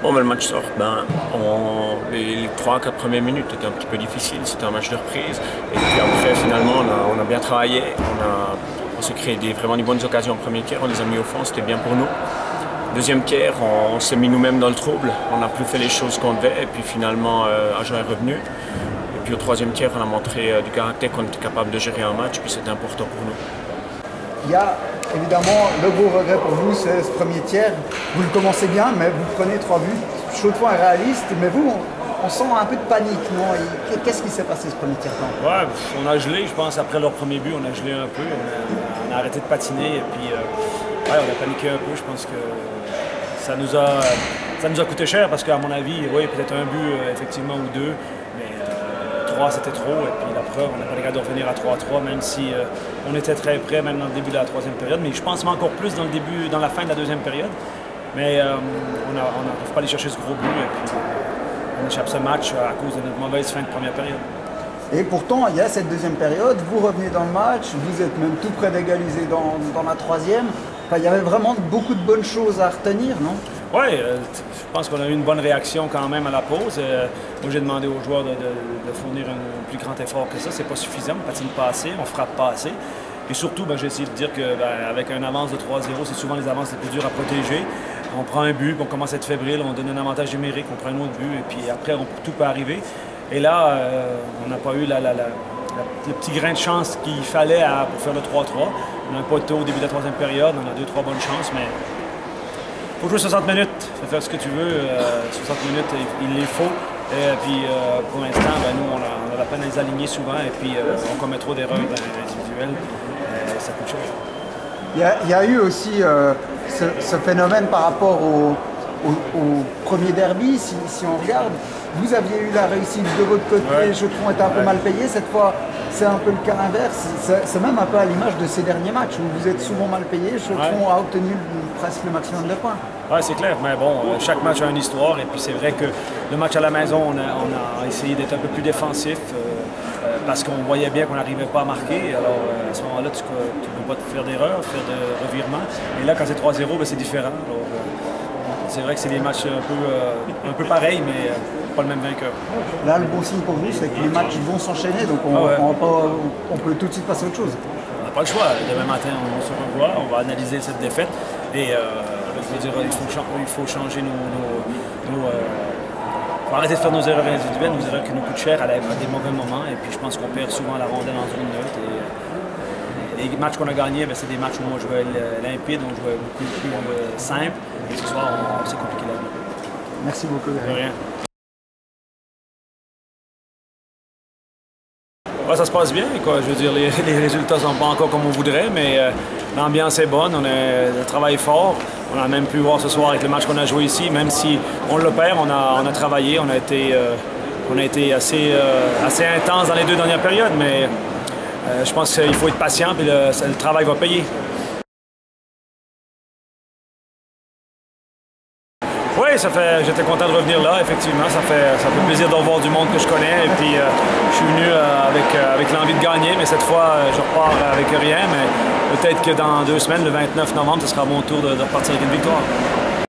Bon, mais le match sort. Les 3-4 premières minutes étaient un petit peu difficiles. C'était un match de reprise. Et puis après, finalement, on a bien travaillé. On s'est créé vraiment des bonnes occasions en premier tiers. On les a mis au fond. C'était bien pour nous. Deuxième tiers, on s'est mis nous-mêmes dans le trouble. On n'a plus fait les choses qu'on devait. Et puis finalement, Agen est revenu. Et puis au troisième tiers, on a montré du caractère qu'on était capable de gérer un match. Puis c'était important pour nous. Il y a évidemment le gros regret pour vous, c'est ce premier tiers. Vous le commencez bien, mais vous prenez 3 buts. Chaud-de-fond est réaliste, mais vous, on sent un peu de panique, non? Qu'est-ce qui s'est passé ce premier tiers-temps? Ouais, on a gelé, je pense, après leur premier but, on a gelé un peu. On a arrêté de patiner et puis on a paniqué un peu. Je pense que ça nous a coûté cher parce qu'à mon avis, oui, peut-être un but effectivement ou deux, mais 3 c'était trop. Et puis la preuve, on n'a pas capable de revenir à 3-3, même si on était très près, même dans le début de la troisième période. Mais je pense encore plus dans la fin de la deuxième période. Mais on n'arrive pas à aller chercher ce gros but et puis on échappe ce match à cause de notre mauvaise fin de première période. Et pourtant, il y a cette deuxième période, vous revenez dans le match, vous êtes même tout près d'égaliser dans la troisième. Enfin, il y avait vraiment beaucoup de bonnes choses à retenir, non? Oui, je pense qu'on a eu une bonne réaction quand même à la pause. Moi, j'ai demandé aux joueurs de fournir un plus grand effort que ça. C'est pas suffisant, on ne patine pas assez, on frappe pas assez. Et surtout, j'ai essayé de dire qu'avec une avance de 3-0, c'est souvent les avances les plus dures à protéger. On prend un but, on commence à être fébrile, on donne un avantage numérique, on prend un autre but, et puis après, tout peut arriver. Et là, on n'a pas eu le petit grain de chance qu'il fallait pour faire le 3-3. On n'a pas été au début de la troisième période, on a 2-3 bonnes chances, mais il faut jouer 60 minutes, il faut faire ce que tu veux. 60 minutes, il les faut. Et puis pour l'instant, nous, on a la peine à les aligner souvent, et puis on commet trop d'erreurs individuelles. Ça coûte cher. Il y a eu aussi ce phénomène par rapport au premier derby, si on regarde. Vous aviez eu la réussite de votre côté, ouais. Chaudron était un peu mal payé. Cette fois, c'est un peu le cas inverse. C'est même un peu à l'image de ces derniers matchs où vous êtes souvent mal payé. Chaudron a obtenu presque le maximum de points. Oui, c'est clair. Mais bon, chaque match a une histoire. Et puis c'est vrai que le match à la maison, on a essayé d'être un peu plus défensif parce qu'on voyait bien qu'on n'arrivait pas à marquer. Alors à ce moment-là, tu ne peux pas te faire d'erreur, faire de revirement. Et là, quand c'est 3-0, c'est différent. Alors, c'est vrai que c'est des matchs un peu pareils, mais pas le même vainqueur. Là, le bon signe pour vous, c'est que les matchs vont s'enchaîner, donc on peut tout de suite passer à autre chose. On n'a pas le choix. Demain matin, on se revoit, on va analyser cette défaite. Et je veux dire, il faut changer il faut arrêter de faire nos erreurs individuelles, nos erreurs qui nous coûtent cher à des mauvais moments. Et puis je pense qu'on perd souvent la rondelle en zone neutre. Et les matchs qu'on a gagnés, c'est des matchs où on jouait limpide, on jouait beaucoup plus simple. Et ce soir, c'est compliqué la vie. Merci beaucoup. De rien. Ouais, ça se passe bien, quoi. Je veux dire, les résultats ne sont pas encore comme on voudrait, mais l'ambiance est bonne, le travail est fort. On a même pu voir ce soir avec le match qu'on a joué ici, même si on le perd, on a travaillé, on a été assez intense dans les 2 dernières périodes, mais je pense qu'il faut être patient et le travail va payer. Oui, j'étais content de revenir là, effectivement. Ça fait plaisir de revoir du monde que je connais. Et puis, je suis venu avec l'envie de gagner, mais cette fois, je repars avec rien. Mais peut-être que dans 2 semaines, le 29 novembre, ce sera mon tour de repartir avec une victoire.